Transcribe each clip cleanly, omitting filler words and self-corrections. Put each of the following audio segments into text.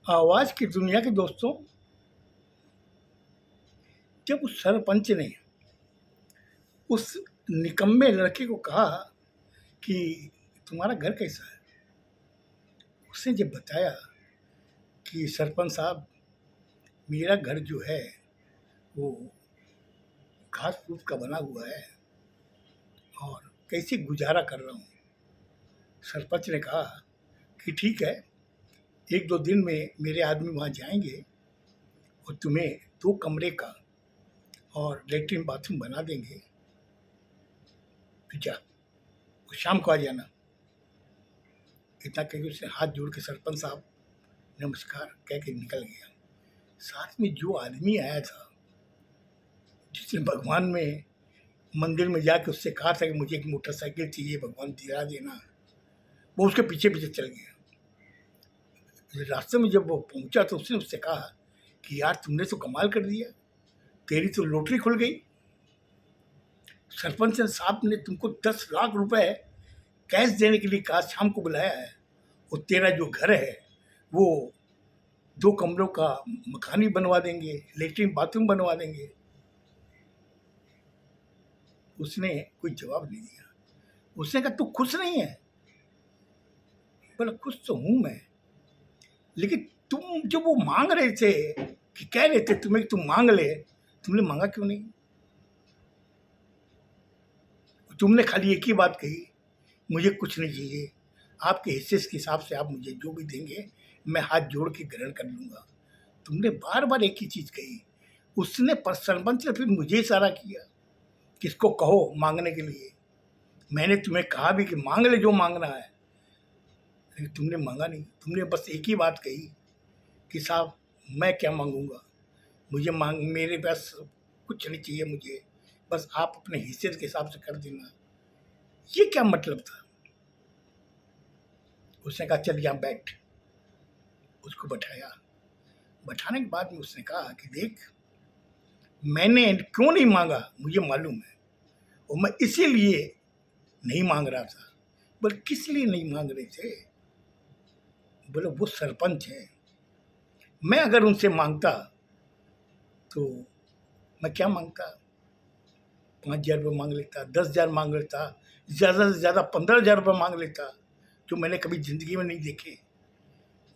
आवाज की दुनिया के दोस्तों, जब उस सरपंच ने उस निकम्मे लड़के को कहा कि तुम्हारा घर कैसा है, उसने जब बताया कि सरपंच साहब, मेरा घर जो है वो घास फूस का बना हुआ है और कैसे गुजारा कर रहा हूँ। सरपंच ने कहा कि ठीक है, एक दो दिन में मेरे आदमी वहाँ जाएंगे और तुम्हें 2 कमरे का और लेटरिन बाथरूम बना देंगे। तो जा, वो शाम को आ जाना। इतना कह के उसने हाथ जोड़ के सरपंच साहब नमस्कार कह के निकल गया। साथ में जो आदमी आया था, जिसने भगवान में मंदिर में जाके उससे कहा था कि मुझे एक मोटरसाइकिल चाहिए, भगवान दिला देना, वो उसके पीछे पीछे चल गया। रास्ते में जब वो पहुंचा तो उसने उससे कहा कि यार तुमने तो कमाल कर दिया, तेरी तो लॉटरी खुल गई। सरपंच साहब ने तुमको 10 लाख रुपए कैश देने के लिए कहा, शाम को बुलाया है, और तेरा जो घर है वो 2 कमरों का मकान ही बनवा देंगे, लेटरिन बाथरूम बनवा देंगे। उसने कोई जवाब नहीं दिया। उसने कहा तू खुश नहीं है? बोला खुश तो हूं मैं, लेकिन तुम जो वो मांग रहे थे कि कह रहे थे तुम्हें तुम मांग ले, तुमने मांगा क्यों नहीं? तुमने खाली एक ही बात कही, मुझे कुछ नहीं चाहिए, आपके हिस्से के हिसाब से आप मुझे जो भी देंगे मैं हाथ जोड़ के ग्रहण कर लूँगा। तुमने बार बार एक ही चीज़ कही। उसने सरपंच ने फिर मुझे इशारा किया किसको कहो मांगने के लिए। मैंने तुम्हें कहा भी कि मांग ले जो मांगना है, लेकिन तुमने मांगा नहीं। तुमने बस एक ही बात कही कि साहब मैं क्या मांगूंगा, मुझे मेरे पास कुछ नहीं चाहिए, मुझे बस आप अपने हिस्से के हिसाब से कर देना। ये क्या मतलब था? उसने कहा चल यहाँ बैठ। उसको बैठाया। बैठाने के बाद में उसने कहा कि देख, मैंने क्यों नहीं मांगा मुझे मालूम है, और मैं इसीलिए नहीं मांग रहा था। बोले किस लिए नहीं मांग रहे थे? बोले वो सरपंच है, मैं अगर उनसे मांगता तो मैं क्या मांगता, 5,000 रुपये मांग लेता, 10,000 मांग लेता, ज़्यादा से ज़्यादा 15,000 रुपये मांग लेता, जो मैंने कभी ज़िंदगी में नहीं देखे।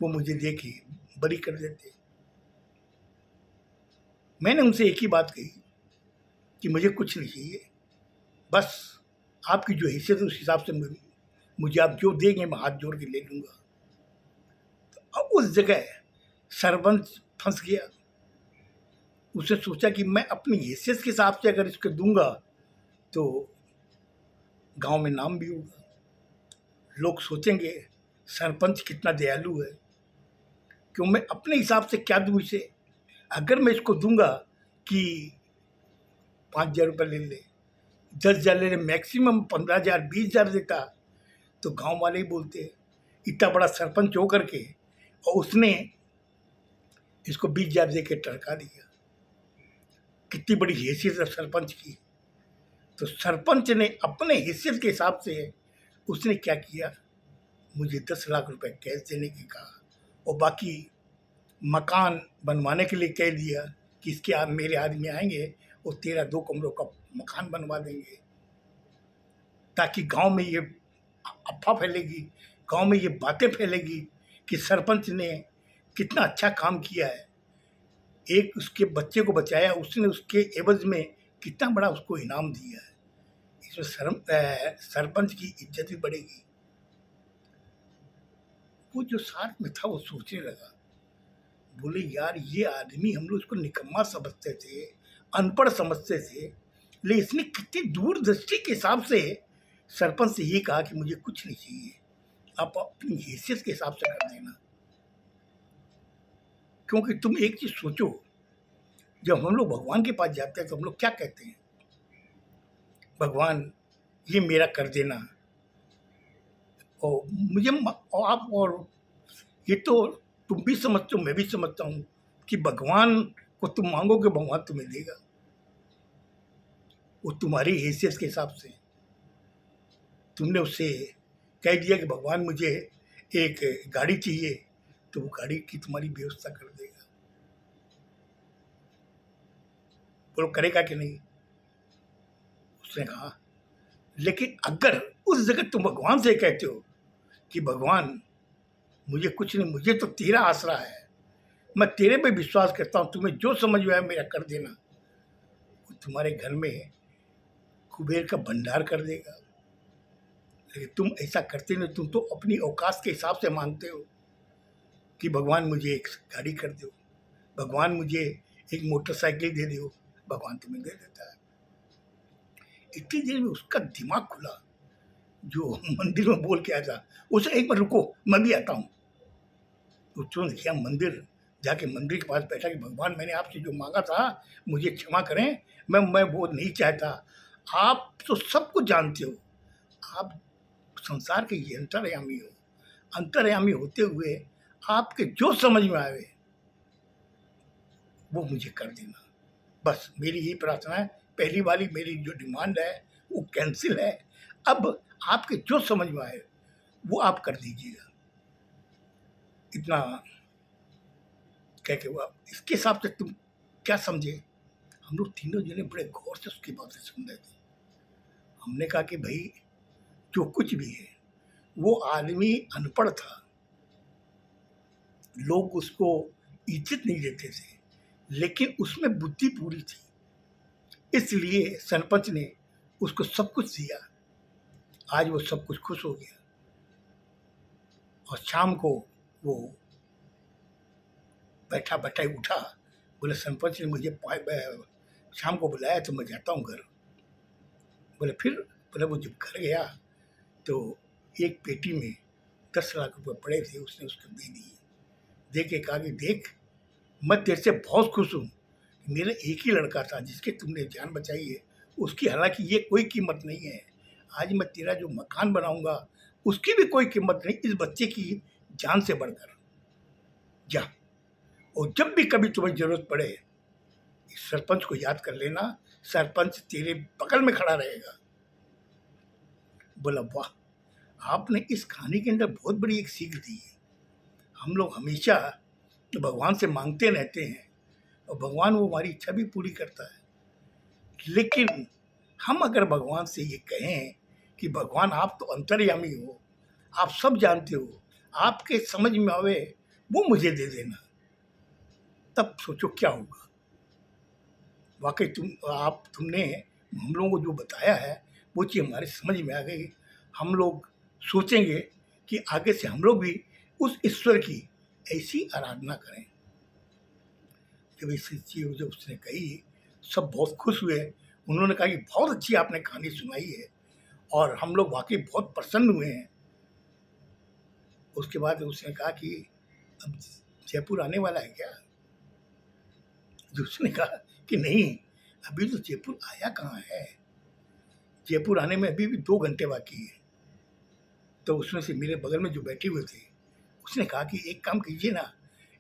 वो मुझे देखे बरी कर देते। मैंने उनसे एक ही बात कही कि मुझे कुछ नहीं चाहिए, बस आपकी जो हैसियत है उस हिसाब से मुझे आप जो देंगे मैं हाथ जोड़ के ले लूँगा। तो अब उस जगह सरपंच फंस गया। उसने सोचा कि मैं अपनी हैसियत के हिसाब से अगर इसको दूंगा तो गांव में नाम भी होगा, लोग सोचेंगे सरपंच कितना दयालु है, क्यों मैं अपने हिसाब से क्या दूँ इसे। अगर मैं इसको दूंगा कि 5,000 रुपये ले ले, 10,000 ले ले, मैक्सिमम 15,000 20,000 देता, तो गांव वाले ही बोलते इतना बड़ा सरपंच हो करके और उसने इसको 20,000 दे के टरका दिया, कितनी बड़ी हैसियत है सरपंच की। तो सरपंच ने अपने हैसियत के हिसाब से उसने क्या किया, मुझे 10 लाख रुपए कैश देने की कहा, और बाकी मकान बनवाने के लिए कह दिया कि इसके मेरे आदमी आएंगे और तेरा 2 कमरों का मकान बनवा देंगे, ताकि गांव में ये अफवाह फैलेगी, गांव में ये बातें फैलेगी कि सरपंच ने कितना अच्छा काम किया है, एक उसके बच्चे को बचाया, उसने उसके एवज में कितना बड़ा उसको इनाम दिया है। इसमें सरपंच की इज्जत भी बढ़ेगी। वो जो साथ में था वो सोचने लगा, बोले यार ये आदमी हम लोग इसको निकम्मा समझते थे, अनपढ़ समझते थे, लेकिन इसने कितनी दूरदृष्टि के हिसाब से सरपंच से ये कहा कि मुझे कुछ नहीं चाहिए, आप अपनी हैसियत के हिसाब से कर देना। क्योंकि तुम एक चीज सोचो, जब हम लोग भगवान के पास जाते हैं तो हम लोग क्या कहते हैं, भगवान ये मेरा कर देना, और मुझे और आप, और ये तो तुम भी समझते हो मैं भी समझता हूँ कि भगवान को तुम मांगोगे भगवान तुम्हें देगा, वो तुम्हारी हैसियत के हिसाब से। तुमने उससे कह दिया कि भगवान मुझे एक गाड़ी चाहिए, तो वो गाड़ी की तुम्हारी व्यवस्था कर देगा। बोलो करेगा कि नहीं? उसने कहा लेकिन अगर उस जगह तुम भगवान से कहते हो कि भगवान मुझे कुछ नहीं, मुझे तो तेरा आसरा है, मैं तेरे पे विश्वास करता हूँ, तुम्हें जो समझ में आए मेरा कर देना, वो तुम्हारे घर में कुबेर का भंडार कर देगा। लेकिन तुम ऐसा करते नहीं, तुम तो अपनी औकात के हिसाब से मांगते हो कि भगवान मुझे एक गाड़ी कर दो, भगवान मुझे एक मोटरसाइकिल दे दो, भगवान तुम्हें दे देता है। इतनी देर में उसका दिमाग खुला, जो मंदिर में बोल के आया था, उसे एक बार रुको मैं भी आता हूँ। तो तुरंत गया मंदिर, जाके मंदिर के पास बैठा कि भगवान मैंने आपसे जो मांगा था मुझे क्षमा करें, मैं वो नहीं चाहता। आप तो सब कुछ जानते हो, आप संसार के ये अंतर्यामी हो, अंतर्यामी होते हुए आपके जो समझ में आए वो मुझे कर देना, बस मेरी यही प्रार्थना है। पहली वाली मेरी जो डिमांड है वो कैंसिल है, अब आपके जो समझ में आए वो आप कर दीजिएगा। इतना कह के हुआ। इसके हिसाब से तुम क्या समझे? हम लोग तीनों जने बड़े गौर से उसकी बातें सुन रहे थे। हमने कहा कि भाई जो कुछ भी है, वो आदमी अनपढ़ था, लोग उसको इज्जत नहीं देते थे, लेकिन उसमें बुद्धि पूरी थी, इसलिए सरपंच ने उसको सब कुछ दिया। आज वो सब कुछ खुश हो गया और शाम को वो बैठा बैठा ही उठा, बोले सरपंच ने मुझे शाम को बुलाया तो मैं जाता हूँ घर। बोले फिर? बोले वो जब घर गया तो एक पेटी में 10 लाख रुपए पड़े थे, उसने उसको दे दिए। दे के कहा कि देख मैं तेरे से बहुत खुश हूँ, मेरा एक ही लड़का था जिसके तुमने जान बचाई है, उसकी हालांकि ये कोई कीमत नहीं है, आज मैं तेरा जो मकान बनाऊंगा उसकी भी कोई कीमत नहीं, इस बच्चे की जान से बढ़कर। जा, और जब भी कभी तुम्हें जरूरत पड़े इस सरपंच को याद कर लेना, सरपंच तेरे बगल में खड़ा रहेगा। बोला वाह, आपने इस कहानी के अंदर बहुत बड़ी एक सीख दी है। हम लोग हमेशा भगवान से मांगते रहते हैं और भगवान वो हमारी इच्छा भी पूरी करता है, लेकिन हम अगर भगवान से ये कहें कि भगवान आप तो अंतर्यामी हो, आप सब जानते हो, आपके समझ में आवे वो मुझे दे देना, तब सोचो क्या होगा। वाकई तुमने हम लोगों को जो बताया है वो चीज़ हमारे समझ में आ गई। हम लोग सोचेंगे कि आगे से हम लोग भी उस ईश्वर की ऐसी आराधना करें। जब इस चीज़ जब उसने कही सब बहुत खुश हुए, उन्होंने कहा कि बहुत अच्छी आपने कहानी सुनाई है और हम लोग वाकई बहुत प्रसन्न हुए हैं। उसके बाद उसने कहा कि अब जयपुर आने वाला है क्या? जो उसने कहा कि नहीं, अभी तो जयपुर आया कहाँ है, जयपुर आने में अभी भी 2 घंटे बाकी है। तो उसमें से मेरे बगल में जो बैठे हुए थे उसने कहा कि एक काम कीजिए ना,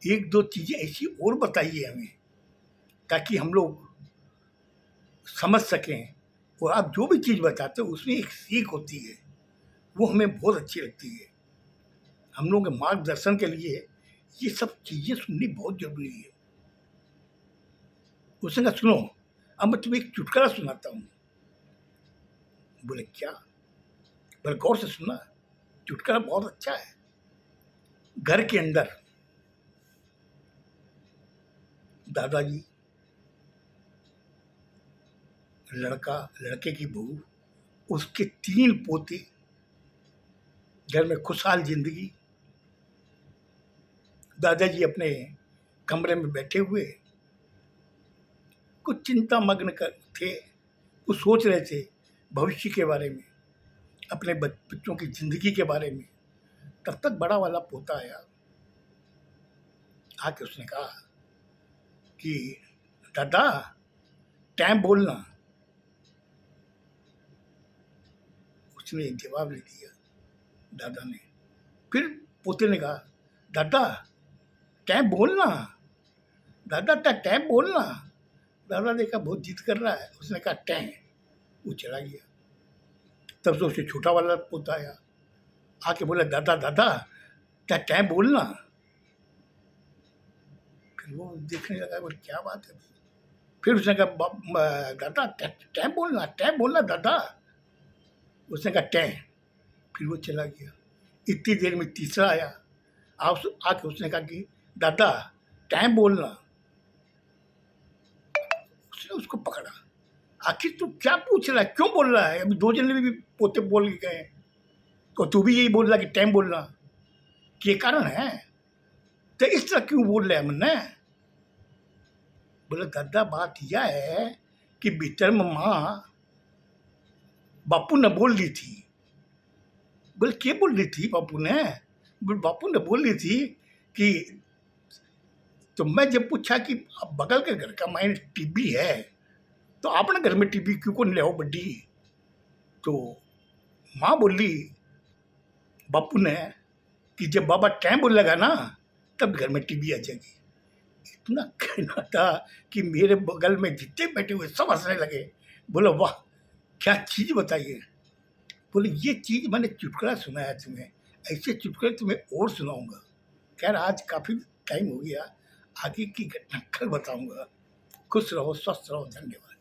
1-2 चीज़ें ऐसी और बताइए हमें ताकि हम लोग समझ सकें, और आप जो भी चीज़ बताते हो उसमें एक सीख होती है, वो हमें बहुत अच्छी लगती है। हम लोगों के मार्गदर्शन के लिए ये सब चीज़ें सुननी बहुत जरूरी है। उसने कहा सुनो, अब मैं तुम्हें एक चुटकुला सुनाता हूँ। बोले क्या? बोले गौर से सुनना, चुटकुला बहुत अच्छा है। घर के अंदर दादाजी, लड़का, लड़के की बहू, उसके 3 पोते, घर में खुशहाल जिंदगी। दादाजी अपने कमरे में बैठे हुए कुछ चिंता मग्न थे, कुछ सोच रहे थे भविष्य के बारे में, अपने बच्चों की जिंदगी के बारे में। तब तक बड़ा वाला पोता आया, आके उसने कहा कि दादा टाइम बोलना। उसने जवाब नहीं दिया दादा ने। फिर पोते ने कहा दादा टाइम बोलना, दादा टाइम बोलना। दादा देखा बहुत जिद कर रहा है, उसने कहा टाइम, वो चला गया। तब से उससे छोटा वाला पोता आया, आके बोला दादा दादा क्या टाइम बोलना। फिर वो देखने लगा, बोले क्या बात है। फिर उसने कहा दादा टैं बोलना दादा। उसने कहा टैं। फिर वो चला गया। इतनी देर में तीसरा आया, आके उसने कहा कि दादा टैं बोलना। उसने उसको पकड़ा, आखिर तू क्या पूछ रहा है, क्यों बोल रहा है, अभी 2 जने भी पोते बोल के गए तो तू भी यही बोल रहा कि टाइम बोलना, ये कारण है, तो इस तरह क्यों बोल रहे हैं हमने। बोले दादा बात यह है कि भीतर में माँ बापू ने बोल दी थी। बोले क्या बोल रही थी बापू ने। बोले बापू ने बोल रही थी कि तो मैं जब पूछा कि अब बगल के घर का माइन टीबी है तो आपने घर में टीबी क्यों को ले आओ बड्डी। तो माँ बोली बापू ने कि जब बाबा टाइम बोलेगा ना तब घर में टीबी आ जाएगी। इतना कहना था कि मेरे बगल में जितने बैठे हुए सब हंसने लगे। बोलो वाह क्या चीज़ बताइए। बोले ये चीज़ मैंने चुटकुला सुनाया तुम्हें, ऐसे चुटकुले तुम्हें और सुनाऊंगा। खैर आज काफ़ी टाइम हो गया, आगे की घटना कल बताऊंगा। खुश रहो, स्वस्थ रहो, धन्यवाद।